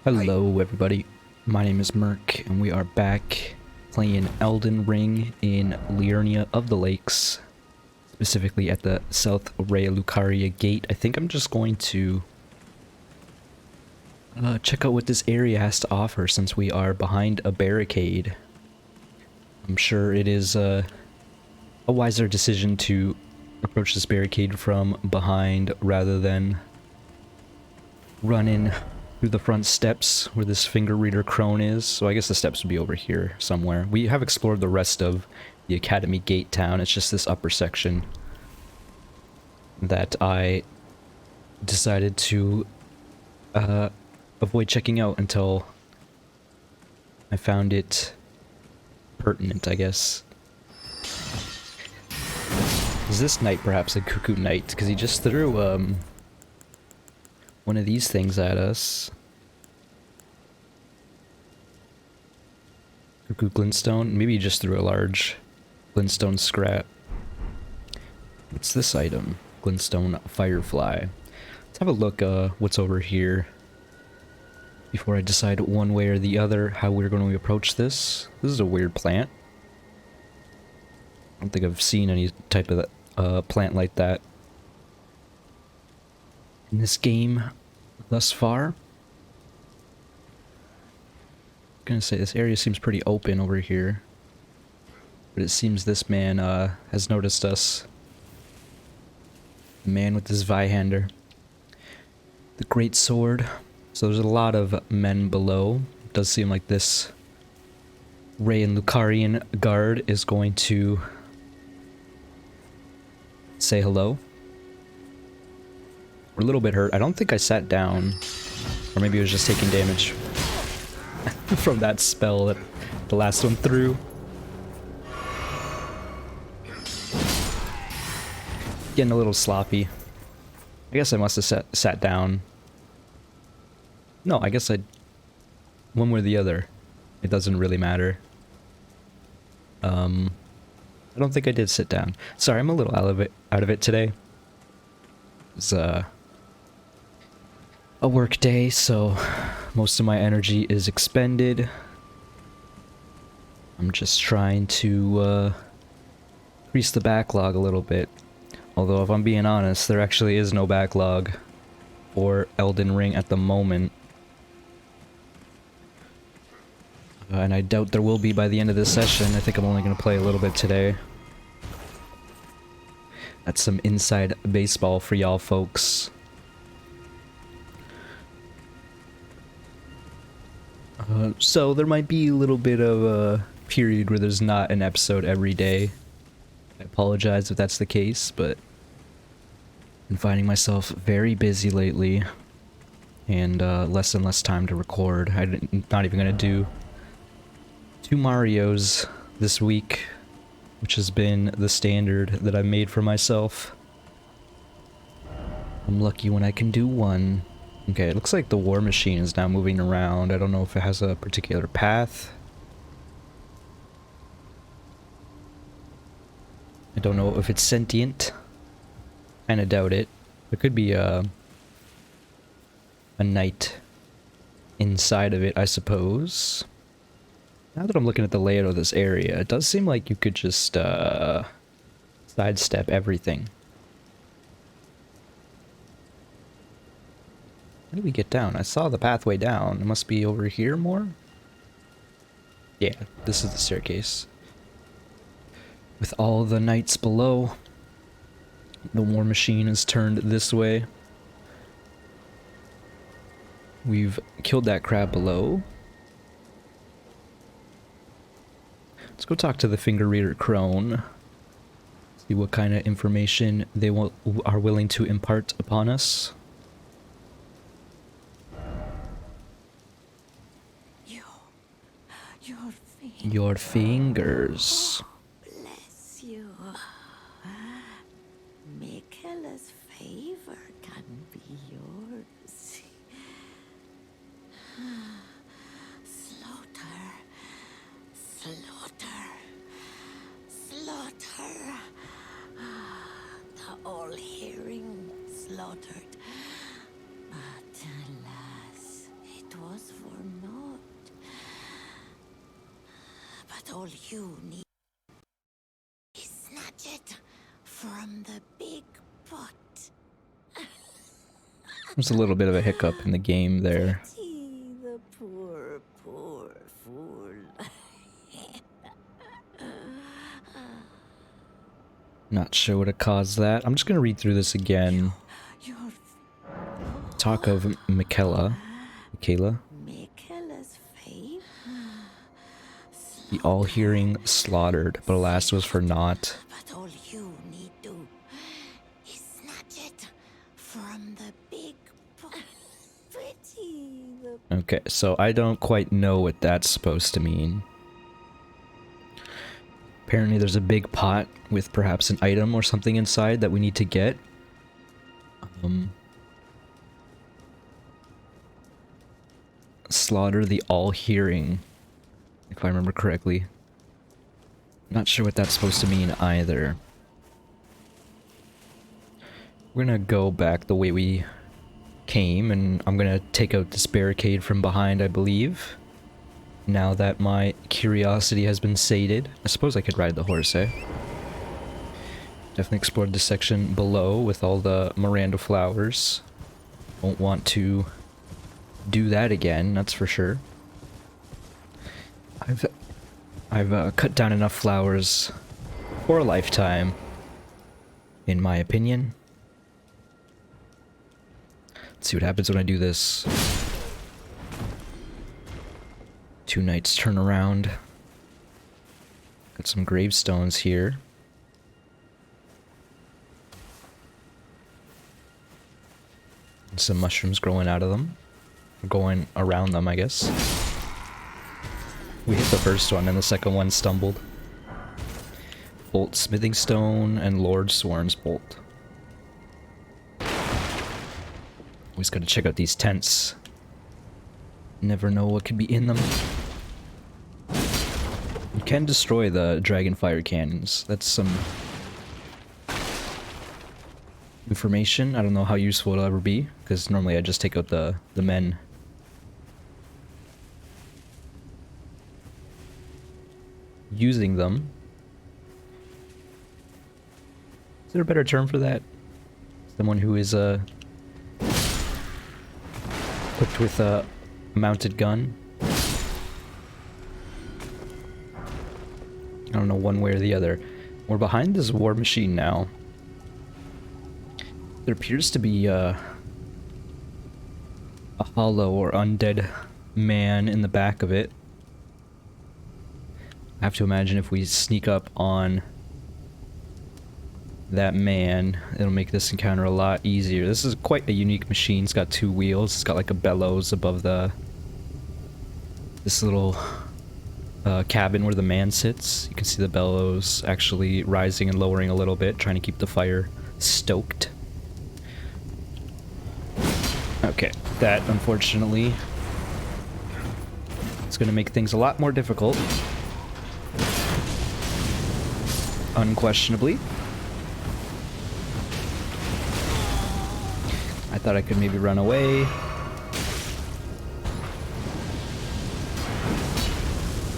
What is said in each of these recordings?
Hello everybody, my name is Merc and we are back playing Elden Ring in Liurnia of the Lakes, specifically at the South Ray Lucaria gate. I think I'm just going to check out what this area has to offer since we are behind a barricade. I'm sure it is a wiser decision to approach this barricade from behind rather than run in through the front steps where this finger reader crone is. So I guess the steps would be over here somewhere. We have explored the rest of the Academy Gate town. It's just this upper section that I decided to avoid checking out until I found it pertinent, I guess. Is this knight perhaps a cuckoo knight? Because he just threw one of these things at us. Cuckoo glintstone? Maybe he just threw a large glintstone scrap. What's this item? Glintstone firefly. Let's have a look what's over here before I decide one way or the other how we're going to approach this. This is a weird plant. I don't think I've seen any type of plant like that in this game thus far. I'm gonna say this area seems pretty open over here, but it seems this man has noticed us. The man with his Vihander, the great sword. So there's a lot of men below. It does seem like this Ray and Lucarian guard is going to say hello. We're a little bit hurt. I don't think I sat down, or maybe I was just taking damage from that spell that the last one threw. Getting a little sloppy. I guess I must have sat down. No, I guess one way or the other. It doesn't really matter. I don't think I did sit down. Sorry, I'm a little out of it today. It's a work day, so most of my energy is expended. I'm just trying to increase the backlog a little bit. Although, if I'm being honest, there actually is no backlog for Elden Ring at the moment. And I doubt there will be by the end of this session. I think I'm only going to play a little bit today. That's some inside baseball for y'all folks. So there might be a little bit of a period where there's not an episode every day. I apologize if that's the case, but I'm finding myself very busy lately, and less and less time to record. I'm not even gonna do 2 Marios this week, which has been the standard that I've made for myself. I'm lucky when I can do 1. Okay, it looks like the war machine is now moving around. I don't know if it has a particular path. I don't know if it's sentient. Kinda doubt it. There could be a knight inside of it, I suppose. Now that I'm looking at the layout of this area, it does seem like you could just sidestep everything. How do we get down? I saw the pathway down. It must be over here more? Yeah, this is the staircase. With all the knights below, the war machine is turned this way. We've killed that crab below. Let's go talk to the finger reader crone. See what kind of information they are willing to impart upon us. Your fingers. Bless you. Michaela's favor can be yours. Slaughter. Slaughter. Slaughter. The all-hearing slaughtered. But alas, it was But all you need is snatch it from the big pot. There's a little bit of a hiccup in the game there. Pity the poor, poor fool. Not sure what caused that. I'm just gonna read through this again. You're Talk of Michaela. Michaela's fate. The all-hearing slaughtered, but alas was for naught. But all you need do is snatch it from the big pot. Pity the Okay, so I don't quite know what that's supposed to mean. Apparently there's a big pot with perhaps an item or something inside that we need to get. Slaughter the all-hearing, if I remember correctly. Not sure what that's supposed to mean either. We're gonna go back the way we came, and I'm gonna take out this barricade from behind, I believe. Now that my curiosity has been sated. I suppose I could ride the horse, eh? Definitely explored this section below with all the Miranda flowers. Won't want to do that again, that's for sure. I've cut down enough flowers for a lifetime, in my opinion. Let's see what happens when I do this. 2 nights turn around. Got some gravestones here. And some mushrooms growing out of them. Going around them, I guess. We hit the first one and the second one stumbled. Bolt smithing stone and Lord Sworn's bolt. Always gotta check out these tents. Never know what could be in them. You can destroy the dragon fire cannons. That's some information. I don't know how useful it'll ever be, because normally I just take out the men. Using them. Is there a better term for that? Someone who is equipped with a mounted gun. I don't know one way or the other. We're behind this war machine now. There appears to be a hollow or undead man in the back of it. I have to imagine if we sneak up on that man, it'll make this encounter a lot easier. This is quite a unique machine. It's got 2 wheels. It's got like a bellows above this little cabin where the man sits. You can see the bellows actually rising and lowering a little bit, trying to keep the fire stoked. Okay, that unfortunately is going to make things a lot more difficult. Unquestionably. I thought I could maybe run away.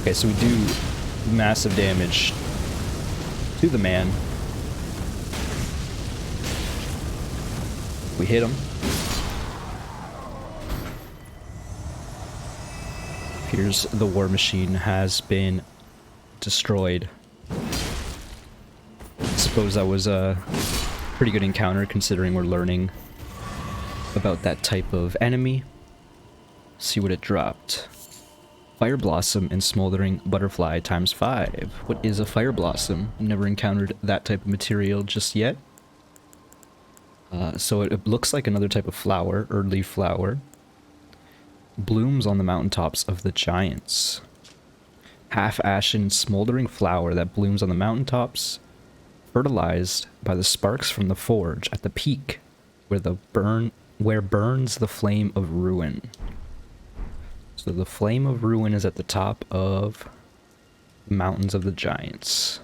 Okay, so we do massive damage to the man. We hit him. Here's the war machine has been destroyed. I suppose that was a pretty good encounter considering we're learning about that type of enemy. See what it dropped. Fire Blossom and Smoldering Butterfly ×5. What is a Fire Blossom? Never encountered that type of material just yet. So it looks like another type of flower, or leaf flower. Blooms on the mountaintops of the giants. Half-ashen smoldering flower that blooms on the mountaintops, fertilized by the sparks from the forge at the peak, where burns the flame of ruin. So the flame of ruin is at the top of the mountains of the giants.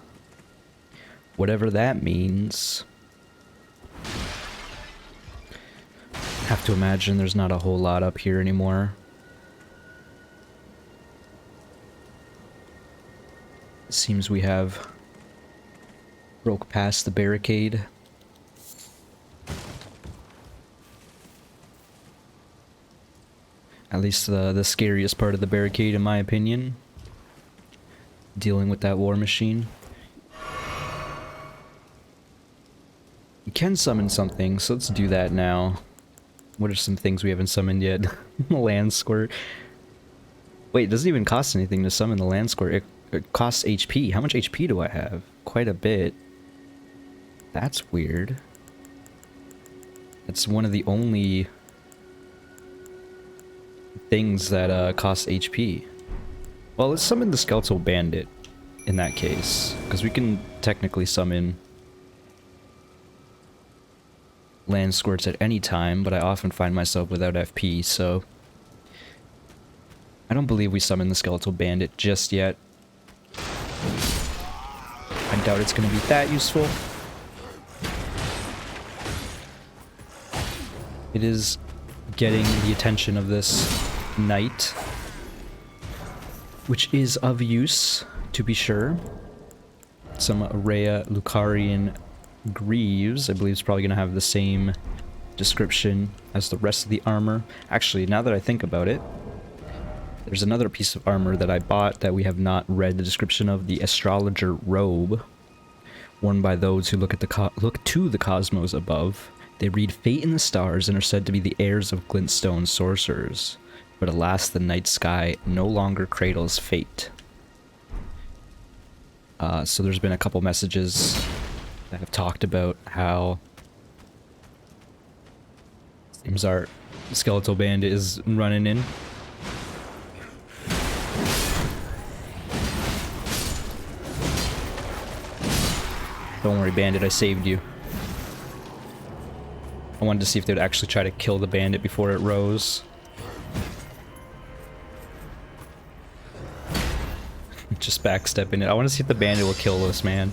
Whatever that means. Have to imagine there's not a whole lot up here anymore. Seems we have broke past the barricade. At least the scariest part of the barricade, in my opinion. Dealing with that war machine. We can summon something, so let's do that now. What are some things we haven't summoned yet? Land squirt. Wait, it doesn't even cost anything to summon the land squirt. It costs HP. How much HP do I have? Quite a bit. That's weird. That's one of the only things that cost HP. Well, let's summon the Skeletal Bandit in that case, because we can technically summon land squirts at any time, but I often find myself without FP, so I don't believe we summon the Skeletal Bandit just yet. I doubt it's going to be that useful. It is getting the attention of this knight, which is of use, to be sure. Some Rhea Lucarian Greaves, I believe, is probably going to have the same description as the rest of the armor. Actually, now that I think about it, there's another piece of armor that I bought that we have not read the description of, the Astrologer Robe, worn by those who look to the cosmos above. They read fate in the stars and are said to be the heirs of glintstone sorcerers. But alas, the night sky no longer cradles fate. So there's been a couple messages that have talked about how seems our Skeletal Bandit is running in. Don't worry, Bandit, I saved you. I wanted to see if they would actually try to kill the bandit before it rose. Just backstepping it. I want to see if the bandit will kill this man.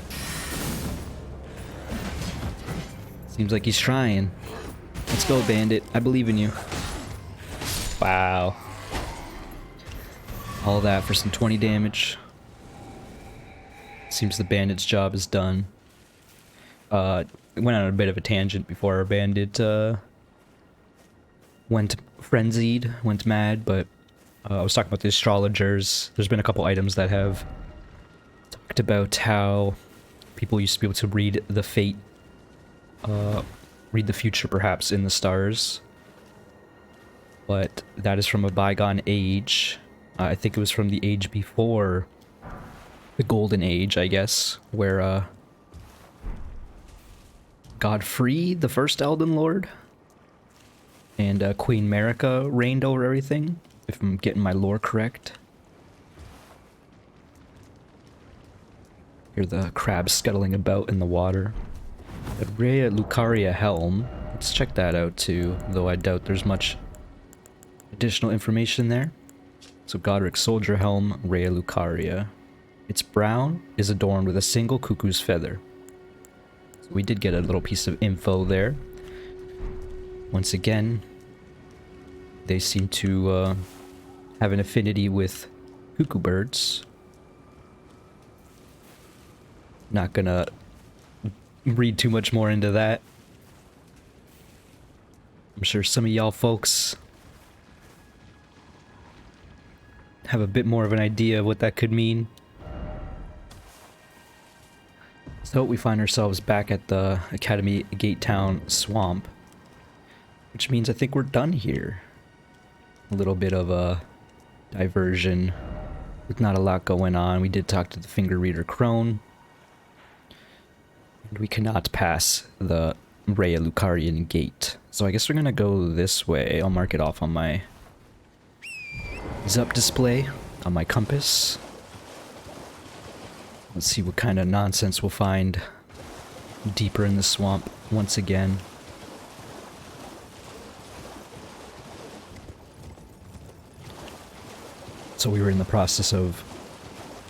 Seems like he's trying. Let's go, bandit. I believe in you. Wow. All that for some 20 damage. Seems the bandit's job is done. Went on a bit of a tangent before our bandit went frenzied, went mad, but I was talking about the astrologers. There's been a couple items that have talked about how people used to be able to read the fate, read the future perhaps in the stars. But that is from a bygone age. I think it was from the age before the Golden Age, I guess, where Godfrey, the first Elden Lord, and Queen Marika reigned over everything, if I'm getting my lore correct. Hear the crabs scuttling about in the water. The Rhea Lucaria helm. Let's check that out too, though I doubt there's much additional information there. So Godric's soldier helm, Rhea Lucaria. Its brown is adorned with a single cuckoo's feather. So we did get a little piece of info there. Once again, they seem to have an affinity with cuckoo birds. Not gonna read too much more into that. I'm sure some of y'all folks have a bit more of an idea of what that could mean. So we find ourselves back at the Academy Gate Town Swamp, which means I think we're done here. A little bit of a diversion with not a lot going on. We did talk to the finger reader Crone, and we cannot pass the Rhea Lucarian gate. So I guess we're gonna go this way. I'll mark it off on my Zup display on my compass. Let's see what kind of nonsense we'll find deeper in the swamp once again. So we were in the process of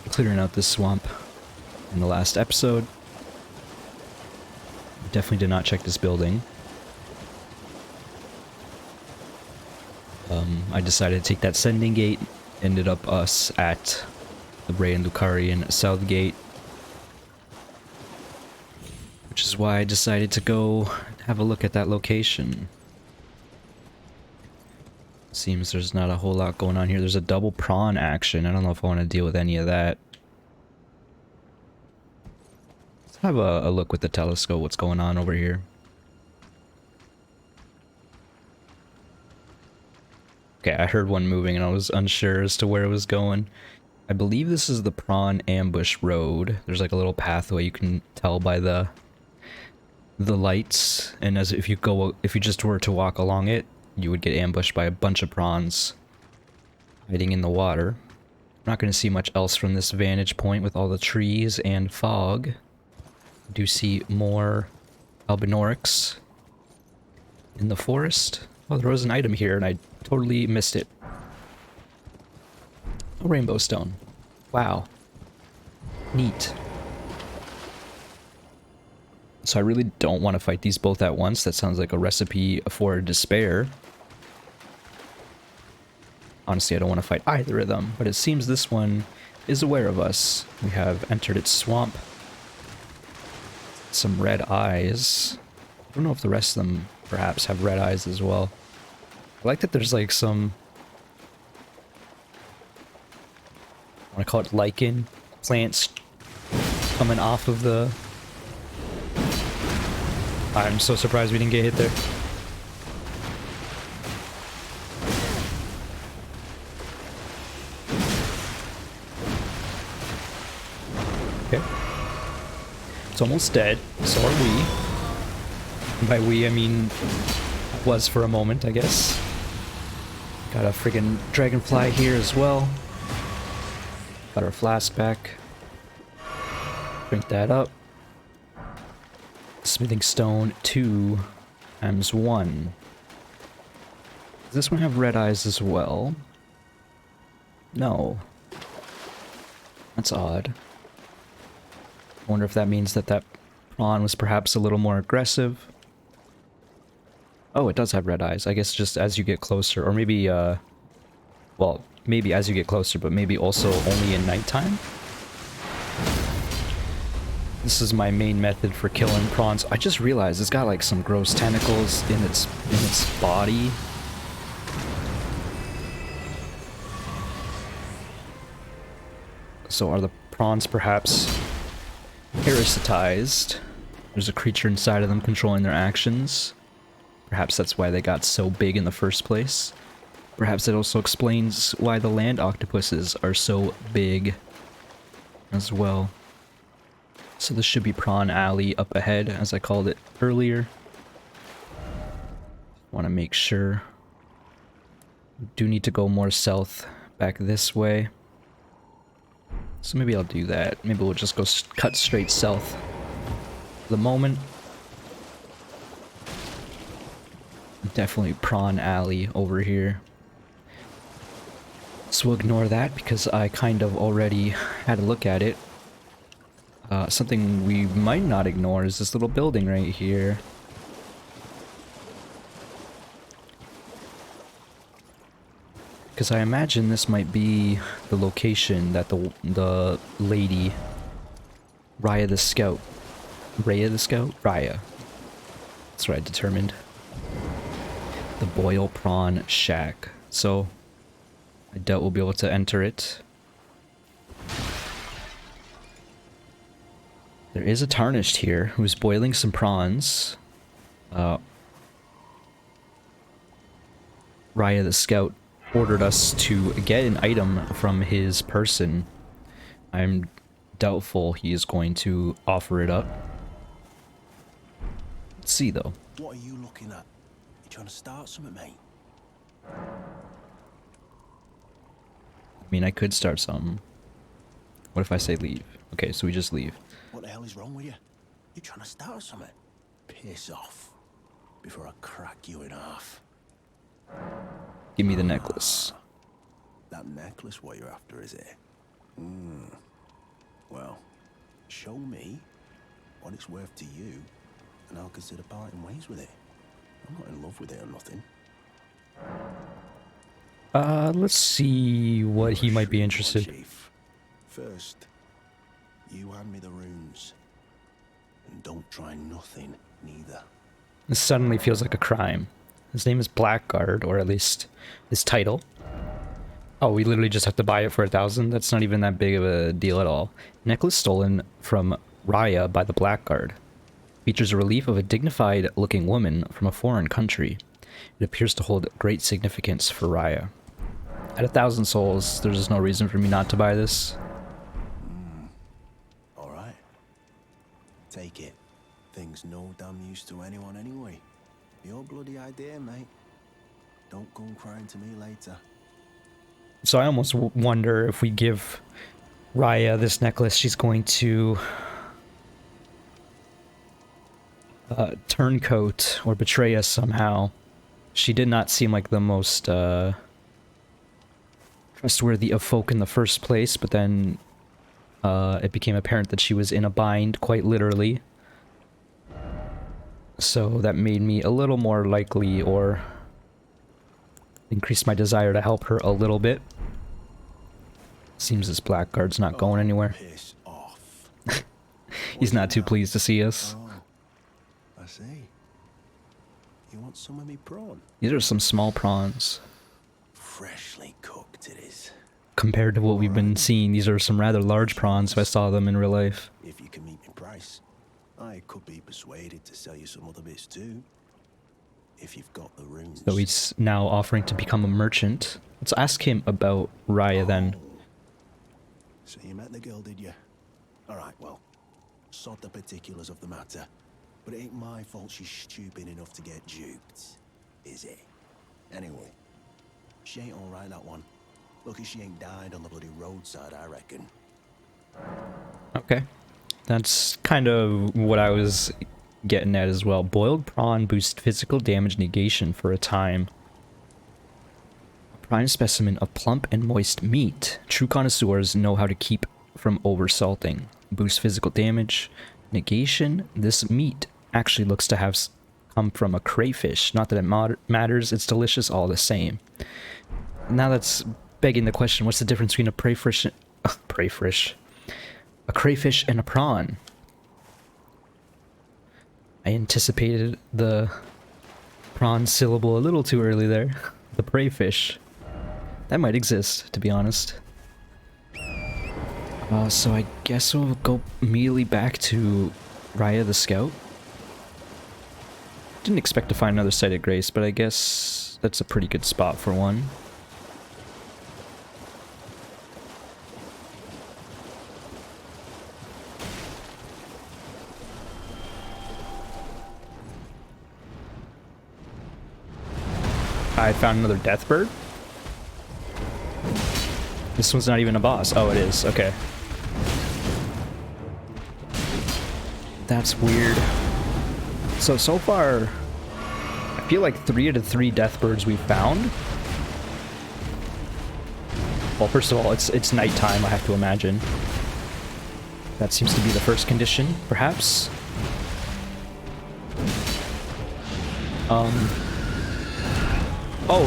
clearing out this swamp in the last episode. Definitely did not check this building. I decided to take that sending gate. Ended up us at the Bray and Lucarian Southgate. Which is why I decided to go have a look at that location. Seems there's not a whole lot going on here. There's a double prawn action. I don't know if I want to deal with any of that. Let's have a look with the telescope, what's going on over here. Okay, I heard one moving and I was unsure as to where it was going. I believe this is the Prawn Ambush Road. There's like a little pathway you can tell by the lights, and as if you just were to walk along it, you would get ambushed by a bunch of prawns hiding in the water. I'm not going to see much else from this vantage point with all the trees and fog. I do see more Albinorics in the forest. Oh, there was an item here and I totally missed it. A rainbow stone. Wow. Neat. So I really don't want to fight these both at once. That sounds like a recipe for despair. Honestly, I don't want to fight either of them, but it seems this one is aware of us. We have entered its swamp. Some red eyes. I don't know if the rest of them perhaps have red eyes as well. I like that there's like some... I want to call it lichen plants coming off of the... I'm so surprised we didn't get hit there. Okay. It's almost dead. So are we. And by we, I mean... was for a moment, I guess. Got a friggin' dragonfly here as well. Got our flask back. Drink that up. Smithing stone 2 times 1. Does this one have red eyes as well? No. That's odd. I wonder if that means that that prawn was perhaps a little more aggressive. Oh, it does have red eyes. I guess just as you get closer, or maybe, well, maybe as you get closer, but maybe also only in nighttime? This is my main method for killing prawns. I just realized it's got like some gross tentacles in its body. So are the prawns perhaps parasitized? There's a creature inside of them controlling their actions. Perhaps that's why they got so big in the first place. Perhaps it also explains why the land octopuses are so big as well. So this should be Prawn Alley up ahead, as I called it earlier. Want to make sure. We do need to go more south, back this way. So maybe I'll do that. Maybe we'll just go cut straight south for the moment. Definitely Prawn Alley over here. So we'll ignore that because I kind of already had a look at it. Something we might not ignore is this little building right here. Because I imagine this might be the location that the lady, Raya the Scout. Raya the Scout? Raya. That's what I determined. The Boil Prawn Shack. So, I doubt we'll be able to enter it. There is a Tarnished here who's boiling some prawns. Raya the Scout ordered us to get an item from his person. I'm doubtful he is going to offer it up. Let's see though. What are you looking at? You trying to start something, mate? I mean, I could start something. What if I say leave? Okay, so we just leave. What the hell is wrong with you? You trying to start something? Piss off before I crack you in half. Give me the necklace. That necklace what you're after, is it? Well, show me what it's worth to you, and I'll consider parting ways with it. I'm not in love with it or nothing. Let's see what he might be interested. Chief. First, you hand me the runes. And don't try nothing, neither. This suddenly feels like a crime. His name is Blackguard, or at least his title. Oh, we literally just have to buy it for 1,000? That's not even that big of a deal at all. Necklace stolen from Raya by the Blackguard. Features a relief of a dignified-looking woman from a foreign country. It appears to hold great significance for Raya. At 1,000 souls, there's just no reason for me not to buy this. Alright. Take it. Thing's no damn use to anyone anyway. Your bloody idea, mate. Don't come crying to me later. So I almost wonder if we give Raya this necklace, she's going to turncoat or betray us somehow. She did not seem like the most trustworthy of folk in the first place, but then it became apparent that she was in a bind, quite literally. So that made me a little more likely, or increased my desire to help her a little bit. Seems this Blackguard's not going anywhere. Piss off. He's not too pleased to see us. Oh, I see. You want some of me prawn? These are some small prawns. Freshly cooked it is. Compared to what we've been seeing, these are some rather large prawns if I saw them in real life. If you can meet me price, I could be persuaded to sell you some other bits too. If you've got the runes. So he's now offering to become a merchant. Let's ask him about Raya then. So you met the girl, did you? Alright, well, sod the particulars of the matter. But it ain't my fault she's stupid enough to get duped, is it? Anyway, she ain't alright, that one. Lucky she ain't died on the bloody roadside, I reckon. Okay. That's kind of what I was getting at as well. Boiled prawn boosts physical damage negation for a time. A prime specimen of plump and moist meat. True connoisseurs know how to keep from oversalting. Boosts physical damage negation. This meat actually looks to have come from a crayfish. Not that it matters, it's delicious all the same. Now that's begging the question, what's the difference between a a crayfish and a prawn? I anticipated the prawn syllable a little too early there. The crayfish. That might exist, to be honest. So I guess we'll go immediately back to Raya the Scout. Didn't expect to find another site of grace, but I guess that's a pretty good spot for one. I found another death bird. This one's not even a boss. Oh, it is. Okay. That's weird. So far, I feel like 3 out of 3 death birds we've found. Well, first of all, it's nighttime, I have to imagine. That seems to be the first condition, perhaps. Oh,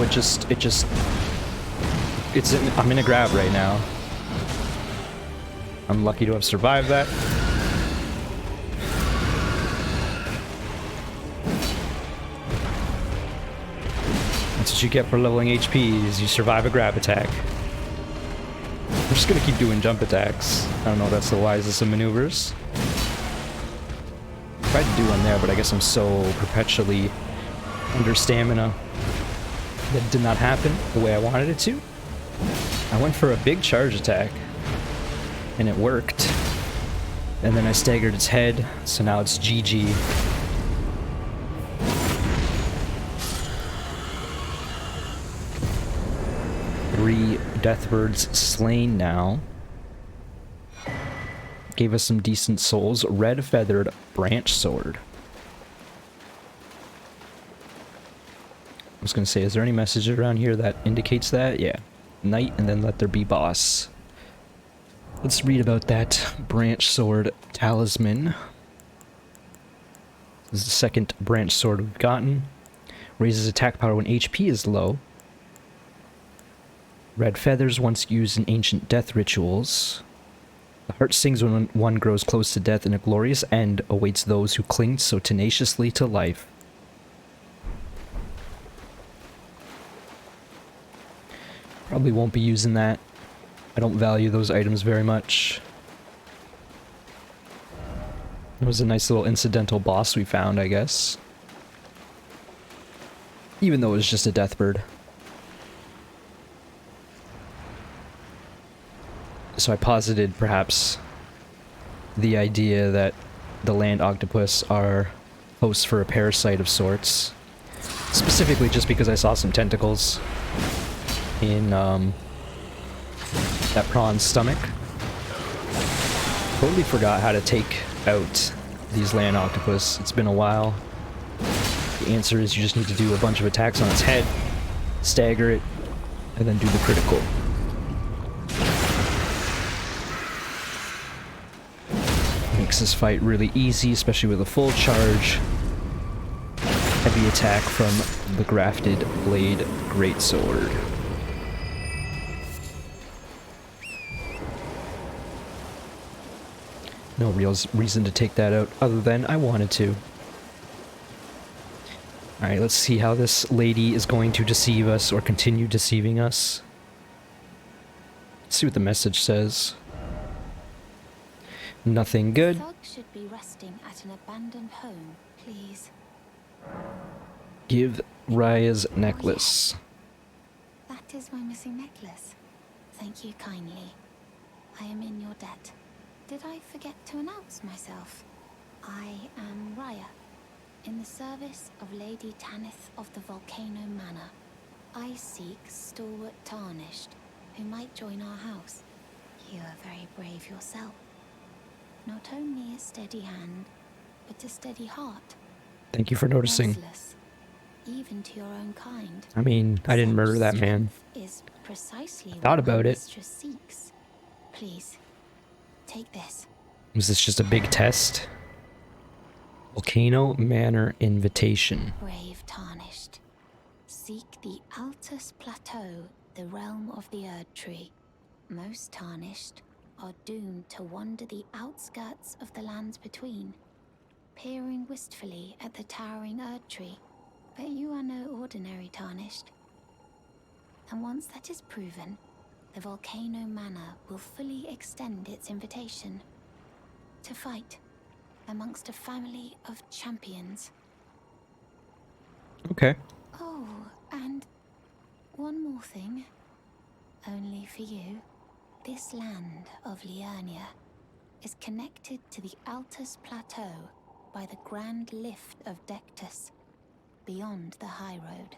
I'm in a grab right now. I'm lucky to have survived that. That's what you get for leveling HP, is you survive a grab attack. I'm just gonna keep doing jump attacks. I don't know if that's the wisest of maneuvers. Tried to do one there, but I guess I'm so perpetually under stamina that it did not happen the way I wanted it to. I went for a big charge attack, and it worked. And then I staggered its head, so now it's GG. Three deathbirds slain now. Gave us some decent souls. Red feathered branch sword. I was gonna say, is there any message around here that indicates that? Yeah. Knight and then let there be boss. Let's read about that branch sword talisman. This is the second branch sword we've gotten. Raises attack power when HP is low. Red feathers once used in ancient death rituals. The heart sings when one grows close to death, and a glorious end awaits those who cling so tenaciously to life. Probably won't be using that. I don't value those items very much. It was a nice little incidental boss we found, I guess. Even though it was just a death bird. So I posited perhaps the idea that the land octopus are hosts for a parasite of sorts. Specifically just because I saw some tentacles in that prawn's stomach. Totally forgot how to take out these land octopus. It's been a while. The answer is you just need to do a bunch of attacks on its head, stagger it, and then do the critical. Makes this fight really easy, especially with a full charge. Heavy attack from the grafted blade greatsword. No real reason to take that out other than I wanted to. Alright, let's see how this lady is going to deceive us or continue deceiving us. Let's see what the message says. Nothing good. Thug should be resting at an abandoned home, please. Give Raya's necklace. That is my missing necklace. Thank you kindly. I am in your debt. Did I forget to announce myself? I am Raya, in the service of Lady Tanith of the Volcano Manor. I seek stalwart Tarnished, who might join our house. You are very brave yourself. Not only a steady hand, but a steady heart. Thank you for noticing. Merciless, even to your own kind. I mean, I didn't murder that man. Is precisely Thought about it. Mistress seeks. Please, take this. Was this just a big test? Volcano Manor invitation. Brave Tarnished, seek the Altus Plateau, the realm of the Erd Tree. Most Tarnished are doomed to wander the outskirts of the lands between, peering wistfully at the towering Erd Tree. But you are no ordinary Tarnished. And once that is proven, the Volcano Manor will fully extend its invitation to fight amongst a family of champions. Okay. Oh, and one more thing. Only for you. This land of Liurnia is connected to the Altus Plateau by the Grand Lift of Dectus, beyond the high road.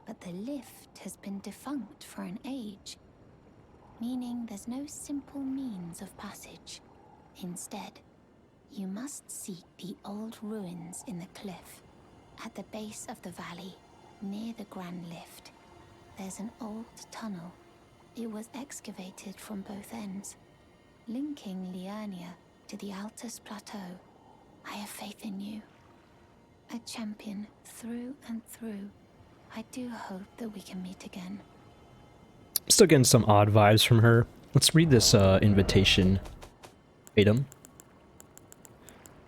But the lift has been defunct for an age, meaning there's no simple means of passage. Instead, you must seek the old ruins in the cliff. At the base of the valley, near the Grand Lift, there's an old tunnel. It was excavated from both ends, linking Liurnia to the Altus Plateau. I have faith in you. A champion through and through. I do hope that we can meet again. Still getting some odd vibes from her. Let's read this invitation item.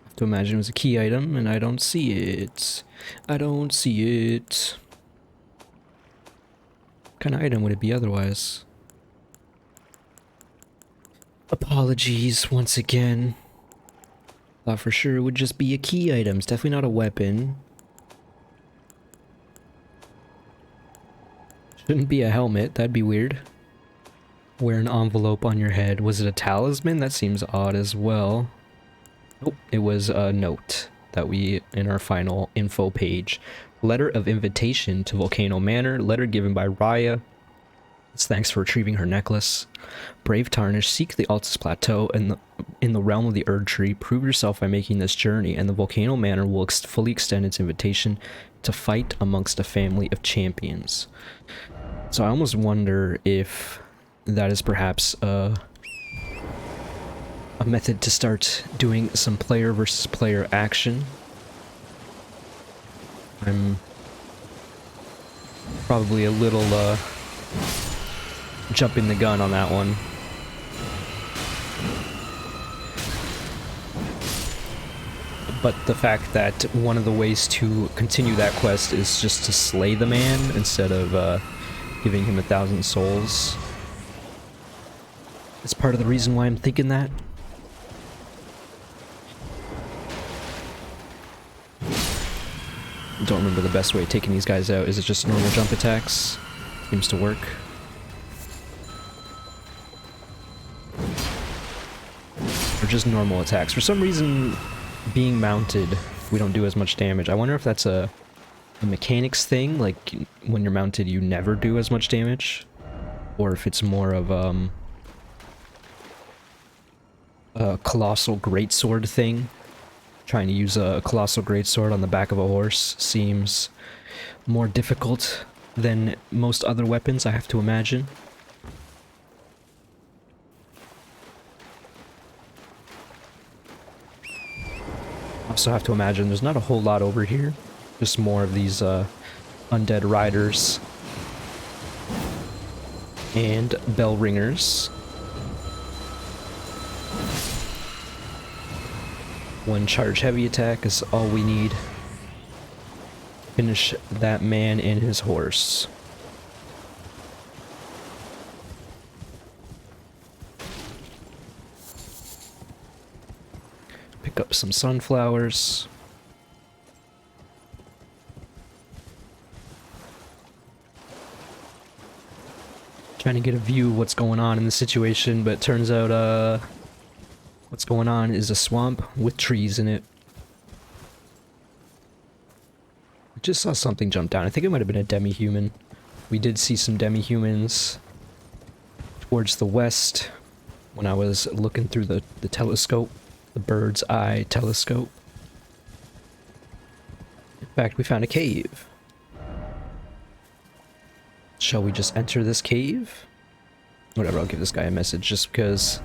I have to imagine it was a key item, and I don't see it. I don't see it. What kind of item would it be otherwise? Apologies once again. Thought for sure it would just be a key item. It's definitely not a weapon. Shouldn't be a helmet. That'd be weird. Wear an envelope on your head. Was it a talisman? That seems odd as well. Nope. It was a note that we, in our final info page. Letter of invitation to Volcano Manor. Letter given by Raya. It's thanks for retrieving her necklace. Brave Tarnished, seek the Altus Plateau in the realm of the Erd Tree. Prove yourself by making this journey, and the Volcano Manor will fully extend its invitation to fight amongst a family of champions. So I almost wonder if that is perhaps a method to start doing some player versus player action. I'm probably a little jumping the gun on that one. But the fact that one of the ways to continue that quest is just to slay the man instead of giving him 1,000 souls. It's part of the reason why I'm thinking that. Don't remember the best way of taking these guys out. Is it just normal jump attacks? Seems to work. Or just normal attacks. For some reason, being mounted, we don't do as much damage. I wonder if that's a mechanics thing, like when you're mounted you never do as much damage, or if it's more of a colossal greatsword thing. Trying to use a colossal greatsword on the back of a horse seems more difficult than most other weapons, I have to imagine. Also have to imagine there's not a whole lot over here. Just more of these undead riders and bell ringers. One charge heavy attack is all we need. Finish that man and his horse. Pick up some sunflowers. Trying to get a view of what's going on in the situation, but it turns out what's going on is a swamp with trees in it. I just saw something jump down. I think it might have been a demi-human. We did see some demi-humans towards the west when I was looking through the telescope, the bird's eye telescope. In fact, we found a cave. Shall we just enter this cave? Whatever, I'll give this guy a message just because.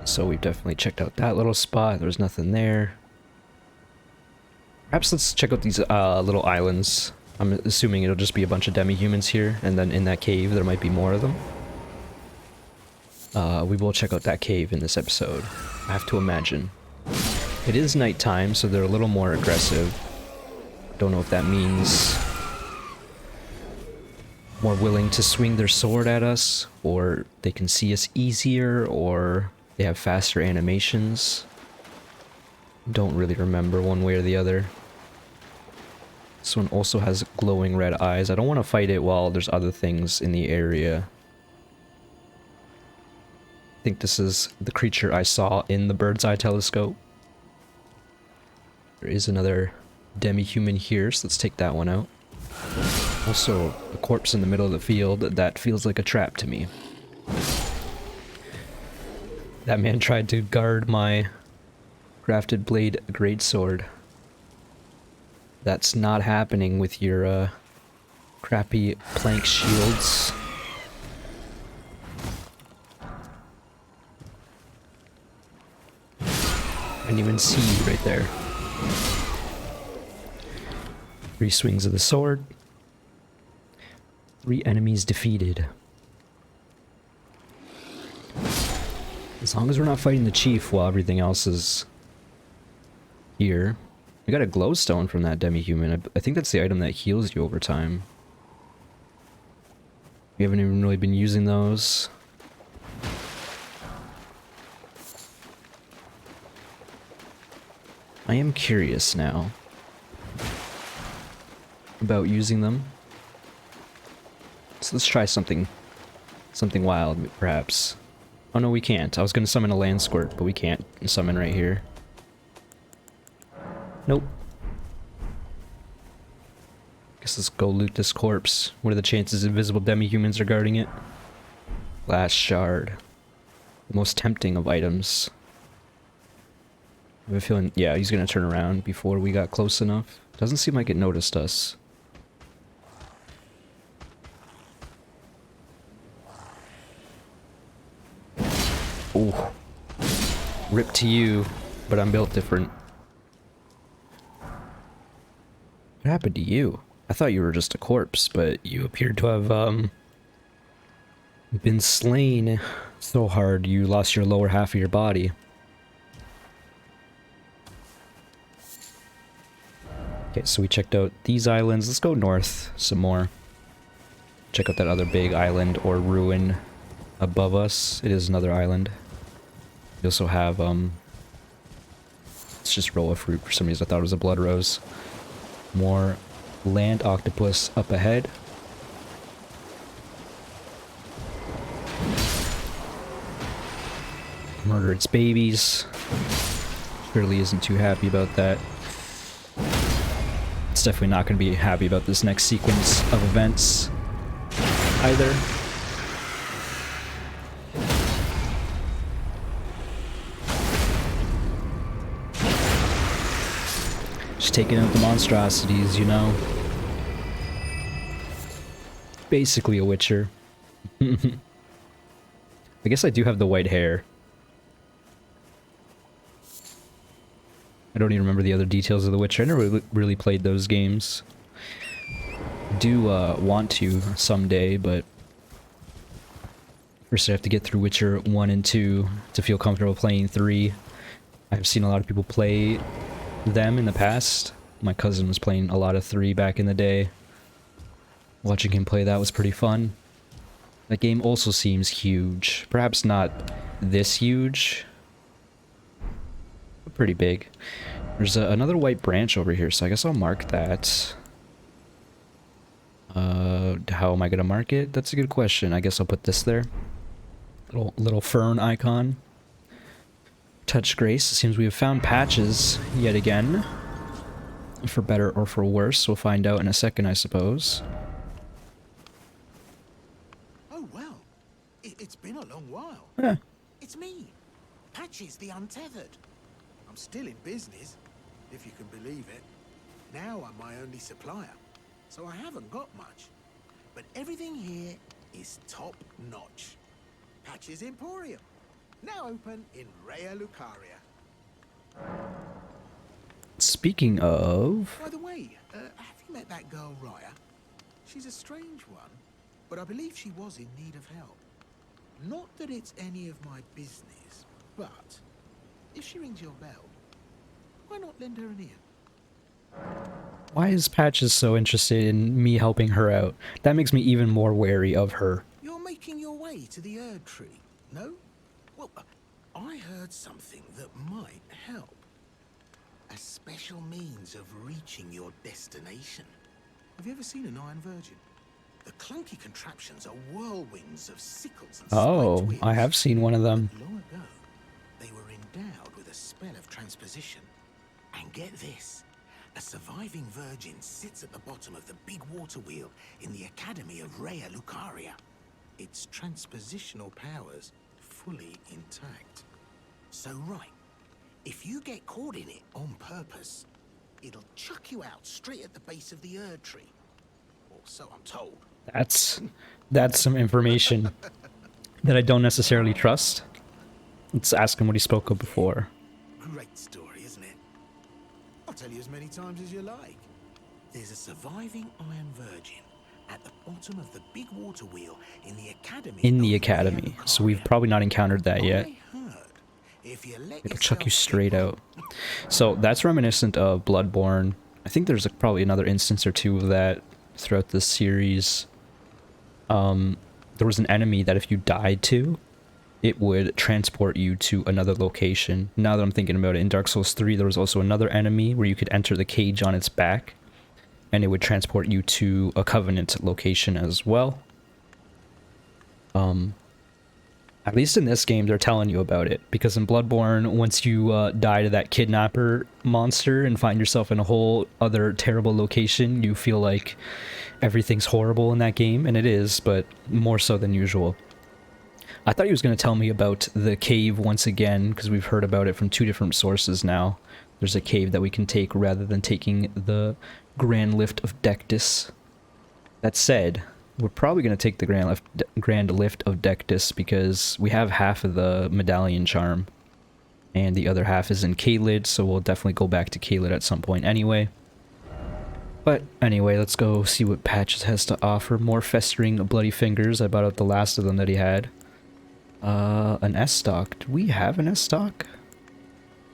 So we've definitely checked out that little spot. There's nothing there. Perhaps let's check out these little islands. I'm assuming it'll just be a bunch of demi-humans here, and then in that cave there might be more of them. We will check out that cave in this episode, I have to imagine. It is nighttime, so they're a little more aggressive. Don't know if that means more willing to swing their sword at us, or they can see us easier, or they have faster animations. Don't really remember one way or the other. This one also has glowing red eyes. I don't want to fight it while there's other things in the area. I think this is the creature I saw in the bird's eye telescope. There is another demi-human here, so let's take that one out. Also, a corpse in the middle of the field. That feels like a trap to me. That man tried to guard my crafted blade greatsword. That's not happening with your crappy plank shields. I didn't even see you right there. 3 swings of the sword. 3 enemies defeated. As long as we're not fighting the chief while everything else is here. We got a glowstone from that demi-human. I think that's the item that heals you over time. We haven't even really been using those. I am curious now about using them. So let's try something wild, perhaps. Oh no, we can't. I was gonna summon a land squirt, but we can't summon right here. Nope. Guess let's go loot this corpse. What are the chances invisible demi-humans are guarding it? Last shard. The most tempting of items. I have a feeling, yeah, he's gonna turn around before we got close enough. Doesn't seem like it noticed us. Ooh. Rip to you, but I'm built different. What happened to you? I thought you were just a corpse, but you appeared to have, been slain So hard you lost your lower half of your body. Okay, so we checked out these islands. Let's go north some more. Check out that other big island or ruin above us. It is another island. We also have, let's just roll a fruit for some reason. I thought it was a blood rose. More land octopus up ahead. Murder its babies. Surely isn't too happy about that. It's definitely not going to be happy about this next sequence of events either. Just taking out the monstrosities, you know. Basically a witcher. I guess I do have the white hair. I don't even remember the other details of The Witcher. I never really played those games. Do want to someday, but first I have to get through Witcher 1 and 2 to feel comfortable playing 3. I've seen a lot of people play them in the past. My cousin was playing a lot of 3 back in the day. Watching him play that was pretty fun. That game also seems huge. Perhaps not this huge, but pretty big. There's another white branch over here, so I guess I'll mark that. How am I gonna mark it? That's a good question. I guess I'll put this there. Little fern icon. Touch Grace. It seems we have found patches yet again. For better or for worse. We'll find out in a second, I suppose. Oh, well. It's been a long while. Yeah. It's me, Patches the Untethered. I'm still in business, if you can believe it. Now I'm my only supplier, so I haven't got much. But everything here is top-notch. Patches Emporium, now open in Raya Lucaria. Speaking of... By the way, have you met that girl Raya? She's a strange one, but I believe she was in need of help. Not that it's any of my business, but if she rings your bell, why not lend her an ear? Why is Patches so interested in me helping her out? That makes me even more wary of her. You're making your way to the Erd Tree, no? Well, I heard something that might help. A special means of reaching your destination. Have you ever seen an Iron Virgin? The clunky contraptions are whirlwinds of sickles and Oh, spiked wheels. I have seen one of them. Long ago, they were endowed with a spell of transposition. And get this, a surviving virgin sits at the bottom of the big water wheel in the Academy of Raya Lucaria. Its transpositional powers fully intact. So right, if you get caught in it on purpose, it'll chuck you out straight at the base of the Erd Tree. Or so I'm told. That's some information that I don't necessarily trust. Let's ask him what he spoke of before. Great story, isn't it? I'll tell you as many times as you like. There's a surviving Iron Virgin at the bottom of the big water wheel in the Academy. In the Academy. So we've probably not encountered that yet. It'll chuck you straight out. So that's reminiscent of Bloodborne. I think there's probably another instance or two of that throughout this series. There was an enemy that if you died to, it would transport you to another location. Now that I'm thinking about it, in Dark Souls 3 there was also another enemy where you could enter the cage on its back, and it would transport you to a Covenant location as well. At least in this game they're telling you about it, because in Bloodborne, once you die to that kidnapper monster and find yourself in a whole other terrible location, you feel like everything's horrible in that game, and it is, but more so than usual. I thought he was going to tell me about the cave once again, because we've heard about it from 2 different sources now. There's a cave that we can take rather than taking the Grand Lift of Dectus. That said, we're probably going to take the Grand Lift of Dectus because we have half of the medallion charm, and the other half is in Caelid, so we'll definitely go back to Caelid at some point anyway. But anyway, let's go see what Patches has to offer. More festering bloody fingers. I bought out the last of them that he had. An S-stock. Do we have an S-stock?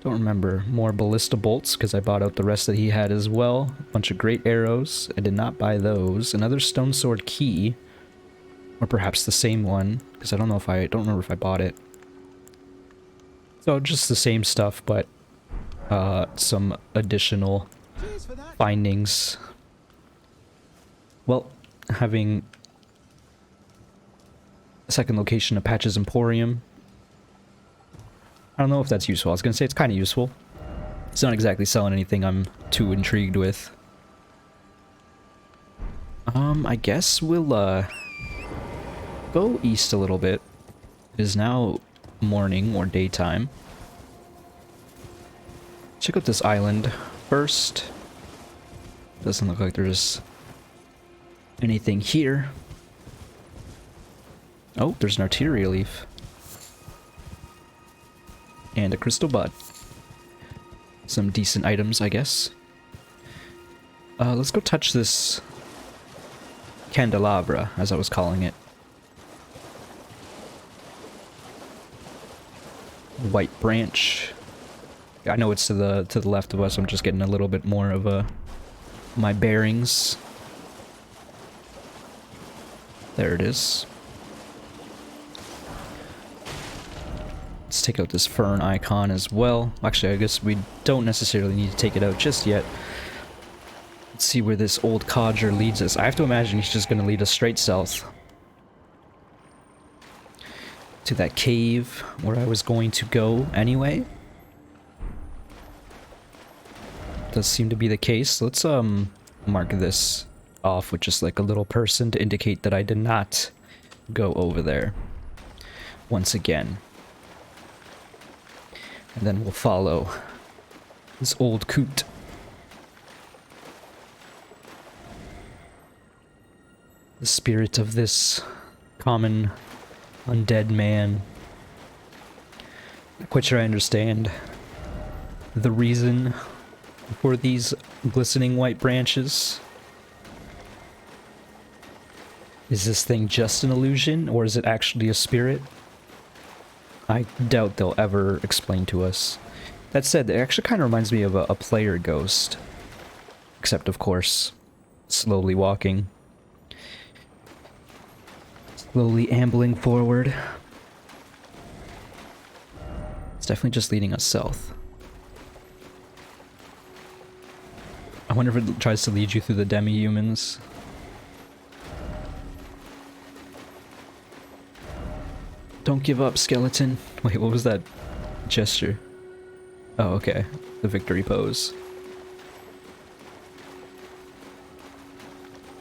Don't remember. More ballista bolts, because I bought out the rest that he had as well. A bunch of great arrows. I did not buy those. Another stone sword key. Or perhaps the same one, because I don't remember if I bought it. So just the same stuff, but some additional findings. Well, having a second location of Patch's Emporium. I don't know if that's useful. I was gonna say it's kind of useful. It's not exactly selling anything I'm too intrigued with. I guess we'll go east a little bit. It is now morning or daytime. Check out this island first. Doesn't look like there's anything here. Oh, there's an arteria leaf. And a crystal bud. Some decent items, I guess. Let's go touch this candelabra, as I was calling it. White branch. I know it's to the left of us. I'm just getting a little bit more of my bearings. There it is. Let's take out this fern icon as well. Actually, I guess we don't necessarily need to take it out just yet. Let's see where this old codger leads us. I have to imagine he's just going to lead us straight south. To that cave where I was going to go anyway. Does seem to be the case. Let's mark this off with just like a little person to indicate that I did not go over there once again. And then we'll follow this old coot. The spirit of this common undead man. Not quite sure I understand the reason for these glistening white branches. Is this thing just an illusion, or is it actually a spirit? I doubt they'll ever explain to us. That said, it actually kind of reminds me of a player ghost. Except, of course, slowly walking. Slowly ambling forward. It's definitely just leading us south. I wonder if it tries to lead you through the demi-humans. Don't give up, skeleton. Wait, what was that gesture? Oh, okay. The victory pose.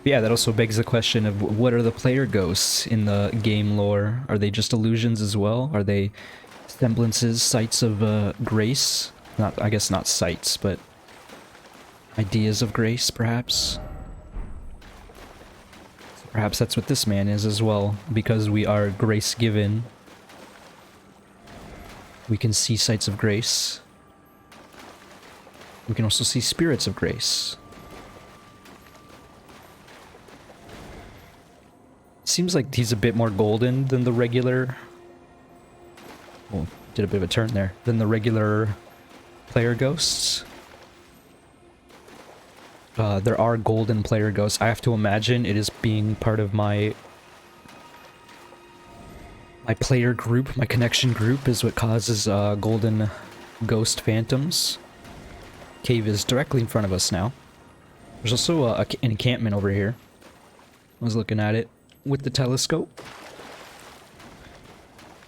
But yeah, that also begs the question of what are the player ghosts in the game lore? Are they just illusions as well? Are they semblances, sights of grace? Not, I guess not sights, but ideas of grace, perhaps? So perhaps that's what this man is as well, because we are grace given. We can see sights of grace. We can also see spirits of grace. Seems like he's a bit more golden than the regular... Oh, did a bit of a turn there. Than the regular player ghosts. There are golden player ghosts. I have to imagine it is being part of my player group, my connection group, is what causes golden ghost phantoms. Cave is directly in front of us now. There's also an encampment over here. I was looking at it with the telescope.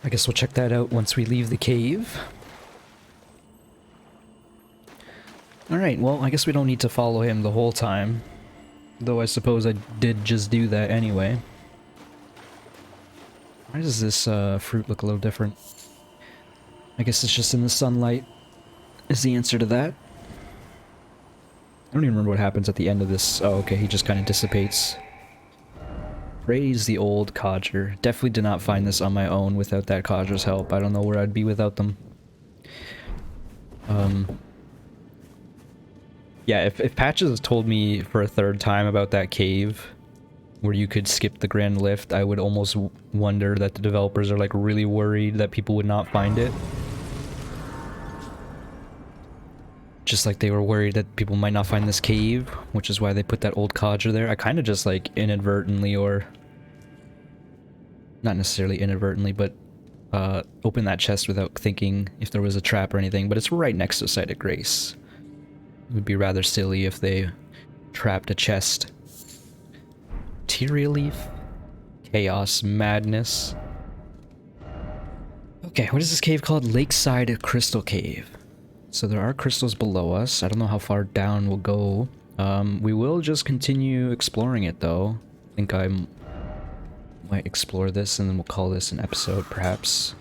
I guess we'll check that out once we leave the cave. Alright, well, I guess we don't need to follow him the whole time. Though I suppose I did just do that anyway. Why does this fruit look a little different? I guess it's just in the sunlight is the answer to that. I don't even remember what happens at the end of this. Oh, okay, he just kind of dissipates. Praise the old codger. Definitely did not find this on my own without that codger's help. I don't know where I'd be without them. Yeah, if Patches has told me for a third time about that cave, where you could skip the grand lift, I would almost wonder that the developers are like really worried that people would not find it. Just like they were worried that people might not find this cave, which is why they put that old codger there. I kind of just like inadvertently, or not necessarily inadvertently, but opened that chest without thinking if there was a trap or anything, but it's right next to Site of Grace. It would be rather silly if they trapped a chest. Materia Leaf, Chaos, Madness. Okay, what is this cave called? Lakeside Crystal Cave. So there are crystals below us. I don't know how far down we'll go. We will just continue exploring it though. I think I might explore this and then we'll call this an episode perhaps.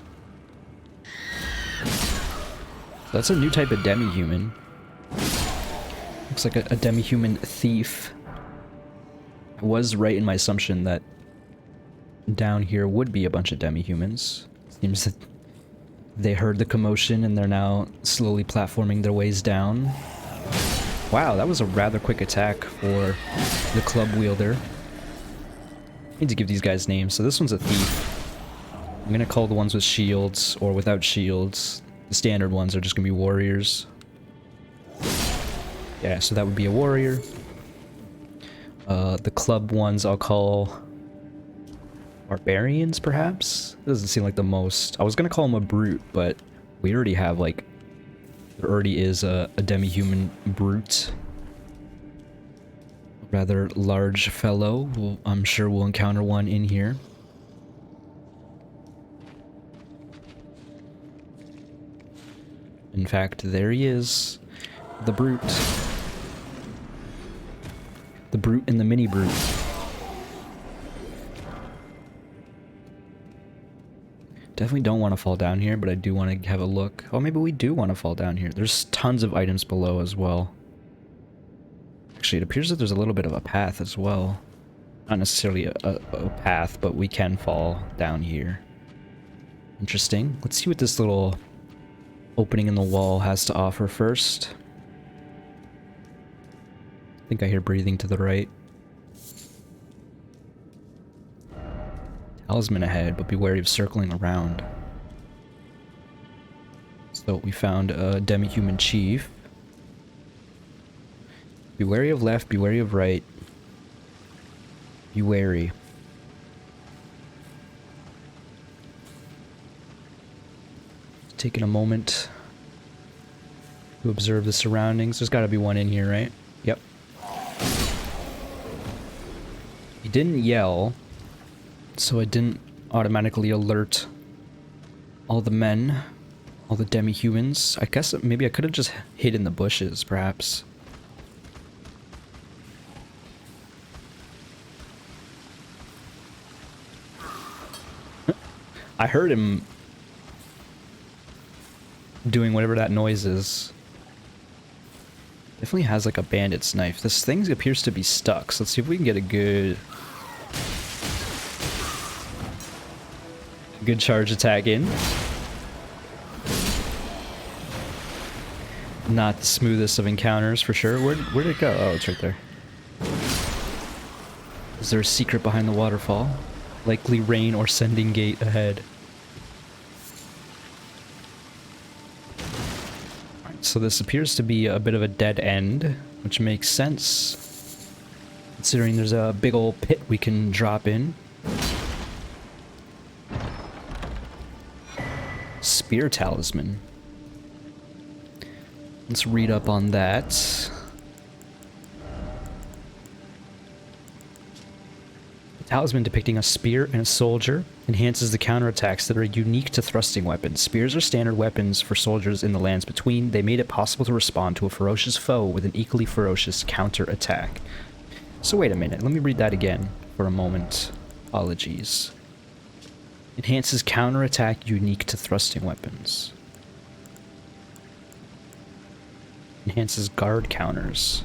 That's a new type of demi-human. Looks like a demi-human thief. I was right in my assumption that down here would be a bunch of demi-humans. Seems that they heard the commotion and they're now slowly platforming their ways down. Wow, that was a rather quick attack for the club wielder. I need to give these guys names. So this one's a thief. I'm gonna call the ones with shields or without shields. The standard ones are just gonna be warriors. Yeah, so that would be a warrior. The club ones I'll call barbarians, perhaps? Doesn't seem like the most. I was gonna call him a brute, but we already have, like, there already is a demi-human brute. A rather large fellow. I'm sure we'll encounter one in here. In fact, there he is. The brute. The brute and the mini brute. Definitely don't want to fall down here, but I do want to have a look. Oh, maybe we do want to fall down here. There's tons of items below as well. Actually, it appears that there's a little bit of a path as well. Not necessarily a path, but we can fall down here. Interesting. Let's see what this little opening in the wall has to offer first. I think I hear breathing to the right. Talisman ahead, but be wary of circling around. So we found a demi-human chief. Be wary of left, be wary of right. Be wary. Taking a moment to observe the surroundings. There's got to be one in here, right? Yep. He didn't yell, so it didn't automatically alert all the men, all the demi-humans. I guess maybe I could have just hid in the bushes, perhaps. I heard him doing whatever that noise is. Definitely has like a bandit's knife. This thing appears to be stuck, so let's see if we can get a good charge attack in. Not the smoothest of encounters for sure. Where'd it go? Oh, it's right there. Is there a secret behind the waterfall? Likely rain or sending gate ahead. Alright, so this appears to be a bit of a dead end, which makes sense, considering there's a big old pit we can drop in. Spear Talisman. Let's read up on that. The talisman depicting a spear and a soldier enhances the counterattacks that are unique to thrusting weapons. Spears are standard weapons for soldiers in the lands between. They made it possible to respond to a ferocious foe with an equally ferocious counterattack. So wait a minute, let me read that again for a moment. Apologies. Enhances counterattack unique to thrusting weapons. Enhances guard counters.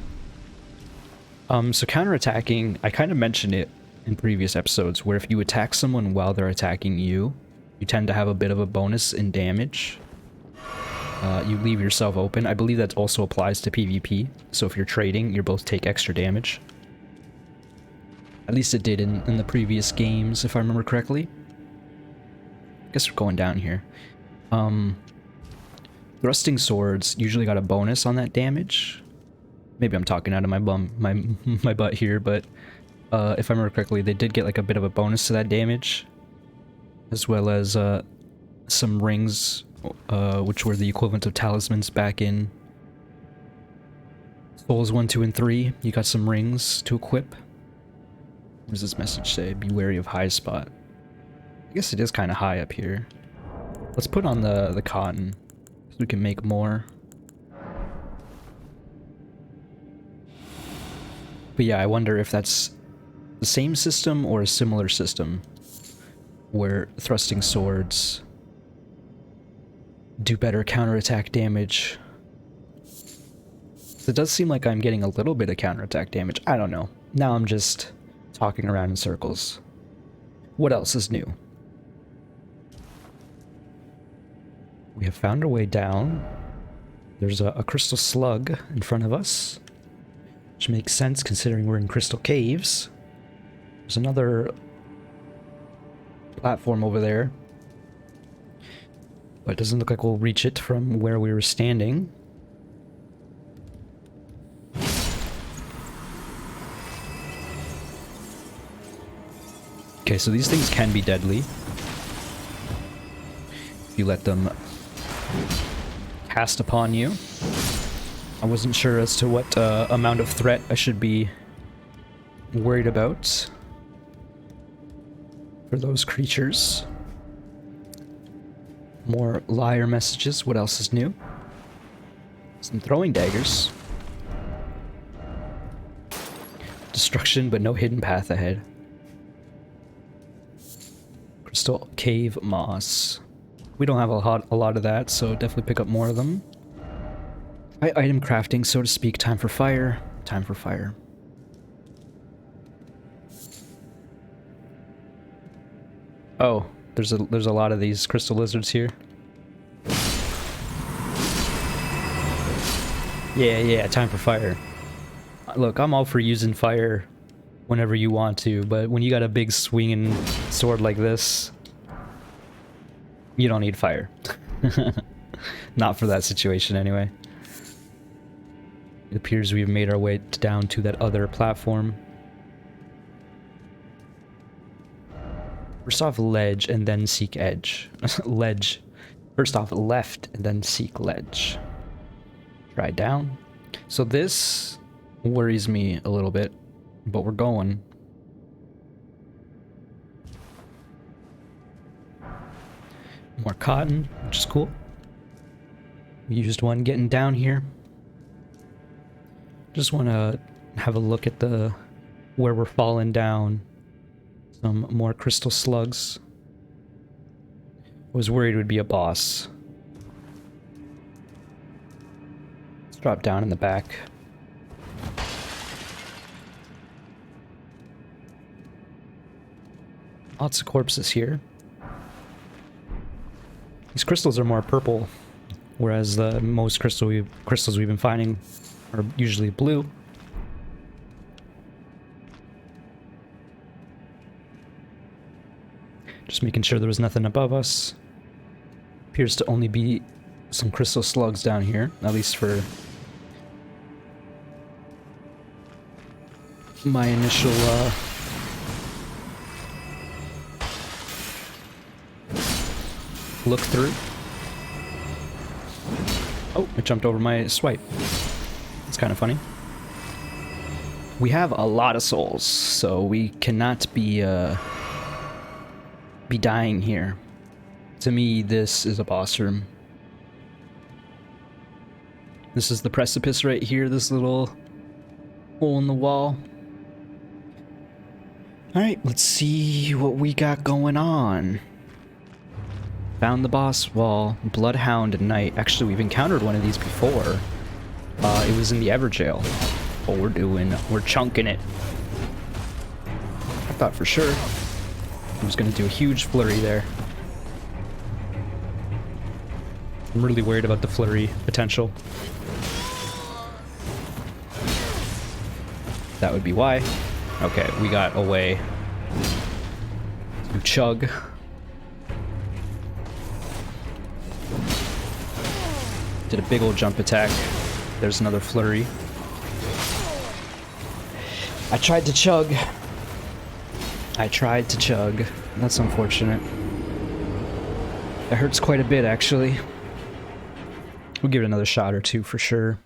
So counterattacking, I kind of mentioned it in previous episodes, where if you attack someone while they're attacking you, you tend to have a bit of a bonus in damage. You leave yourself open. I believe that also applies to PvP, so if you're trading, you both take extra damage. At least it did in the previous games, if I remember correctly. I guess we're going down here. Thrusting swords usually got a bonus on that damage. Maybe I'm talking out of my my butt here, but if I remember correctly, they did get like a bit of a bonus to that damage, as well as some rings, which were the equivalent of talismans back in Souls 1, 2, and 3. You got some rings to equip. What does this message say? Be wary of high spot. I guess it is kind of high up here. Let's put on the cotton, so we can make more. But yeah, I wonder if that's the same system or a similar system, where thrusting swords do better counterattack damage. It does seem like I'm getting a little bit of counterattack damage. I don't know. Now I'm just talking around in circles. What else is new? We have found our way down. There's a crystal slug in front of us, which makes sense considering we're in crystal caves. There's another platform over there, but it doesn't look like we'll reach it from where we were standing. Okay, so these things can be deadly if you let them cast upon you. I wasn't sure as to what amount of threat I should be worried about for those creatures. More liar messages. What else is new? Some throwing daggers. Destruction, but no hidden path ahead. Crystal cave moss. We don't have a lot of that, so definitely pick up more of them. Item crafting, so to speak. Time for fire. Time for fire. Oh, there's a lot of these crystal lizards here. Yeah, time for fire. Look, I'm all for using fire whenever you want to, but when you got a big swinging sword like this, you don't need fire. Not for that situation anyway. It appears we've made our way down to that other platform. First off, ledge and then seek edge. Ledge. First off, left and then seek ledge. Try down. So this worries me a little bit, but we're going. More cotton, which is cool. We used one getting down here. Just want to have a look at where we're falling down. Some more crystal slugs. I was worried it would be a boss. Let's drop down in the back. Lots of corpses here. These crystals are more purple, whereas the most crystals we've been finding are usually blue. Just making sure there was nothing above us. Appears to only be some crystal slugs down here, at least for my initial look through. Oh, it jumped over my swipe. It's kind of funny. We have a lot of souls, so we cannot be dying here. To me, this is a boss room. This is the precipice right here, this little hole in the wall. Alright, let's see what we got going on. Found the boss wall, Bloodhound at night. Actually, we've encountered one of these before. It was in the Everjail. What we're chunking it. I thought for sure I was gonna do a huge flurry there. I'm really worried about the flurry potential. That would be why. Okay, we got away. To chug. Did a big old jump attack. There's another flurry. I tried to chug. That's unfortunate. It hurts quite a bit, actually. We'll give it another shot or two for sure.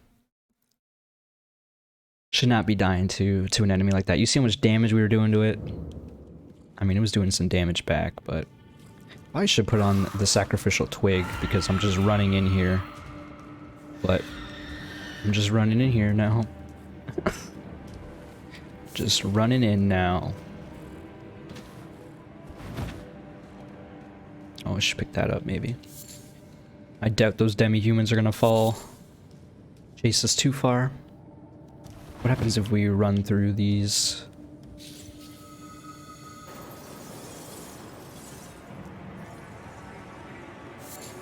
Should not be dying to an enemy like that. You see how much damage we were doing to it? I mean, it was doing some damage back, but I should put on the sacrificial twig because I'm just running in here. But I'm just running in here now. Just running in now. Oh, I should pick that up maybe. I doubt those demi-humans are gonna chase us too far. What happens if we run through these?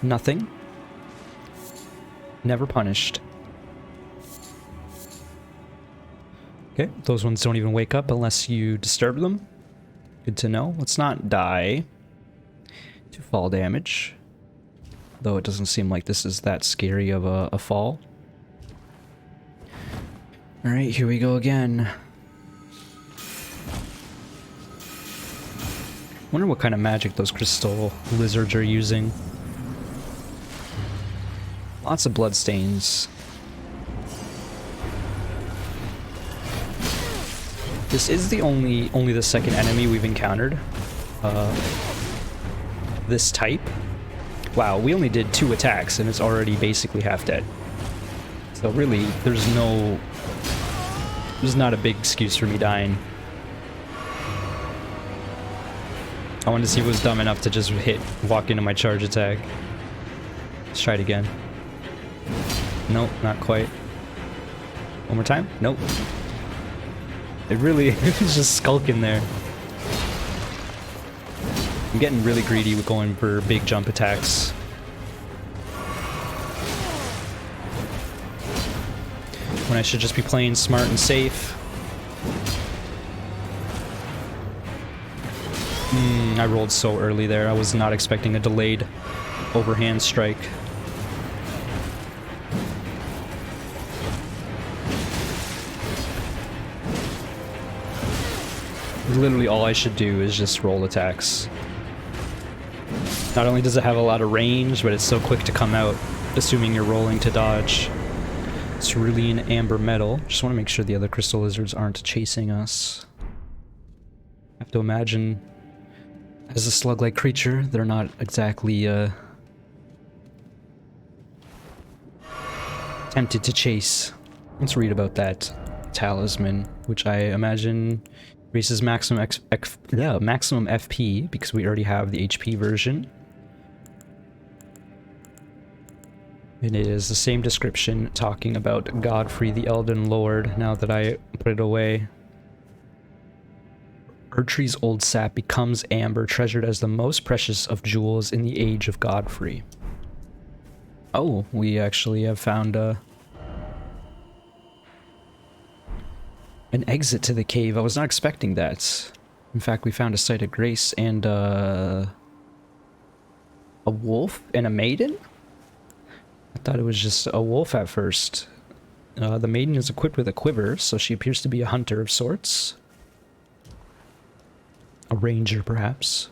Nothing. Never punished. Okay, those ones don't even wake up unless you disturb them. Good to know. Let's not die to fall damage. Though it doesn't seem like this is that scary of a fall. Alright, here we go again. Wonder what kind of magic those crystal lizards are using. Lots of bloodstains. This is the only the second enemy we've encountered. This type. Wow, we only did 2 attacks and it's already basically half dead. So really, there's not a big excuse for me dying. I wanted to see if it was dumb enough to just walk into my charge attack. Let's try it again. Nope, not quite. One more time? Nope. It really is just skulking there. I'm getting really greedy with going for big jump attacks. When I should just be playing smart and safe. I rolled so early there. I was not expecting a delayed overhand strike. Literally all I should do is just roll attacks. Not only does it have a lot of range, but it's so quick to come out, assuming you're rolling to dodge. Cerulean amber metal. Just want to make sure the other crystal lizards aren't chasing us. I have to imagine, as a slug-like creature, they're not exactly tempted to chase. Let's read about that talisman, which I imagine increases maximum maximum FP because we already have the HP version. And it is the same description talking about Godfrey the Elden Lord, now that I put it away. Erdtree's old sap becomes amber, treasured as the most precious of jewels in the age of Godfrey. Oh, we actually have found an exit to the cave. I was not expecting that. In fact, we found a site of grace and a wolf and a maiden? I thought it was just a wolf at first. The maiden is equipped with a quiver, so she appears to be a hunter of sorts. A ranger, perhaps.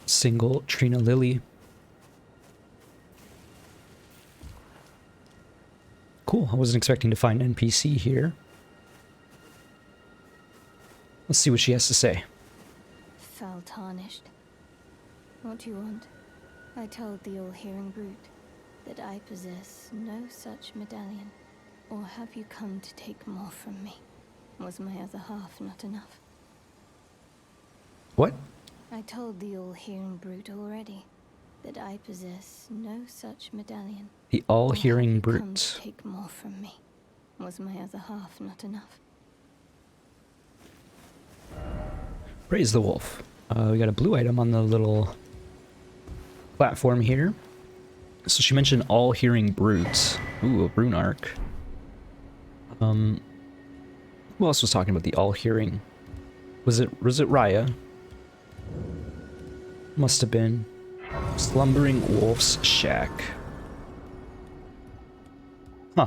Single Trina Lily. Cool, I wasn't expecting to find an NPC here. Let's see what she has to say. Fell tarnished. What do you want? I told the all-hearing brute that I possess no such medallion. Or have you come to take more from me? Was my other half not enough? What? I told the all-hearing brute already that I possess no such medallion. The all-hearing Or have you come brute. to take more from me? Was my other half not enough? Praise the wolf. We got a blue item on the little platform here. So she mentioned all-hearing brutes. Ooh, a rune arc. Who else was talking about the all-hearing? Was it Raya? Must have been. Slumbering Wolf's Shack. Huh.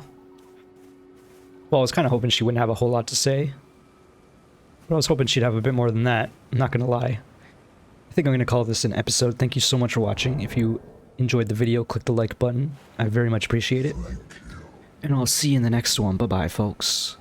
Well, I was kind of hoping she wouldn't have a whole lot to say. But I was hoping she'd have a bit more than that. I'm not gonna lie. I think I'm gonna call this an episode. Thank you so much for watching. If you enjoyed the video, click the like button. I very much appreciate it. And I'll see you in the next one. Bye-bye, folks.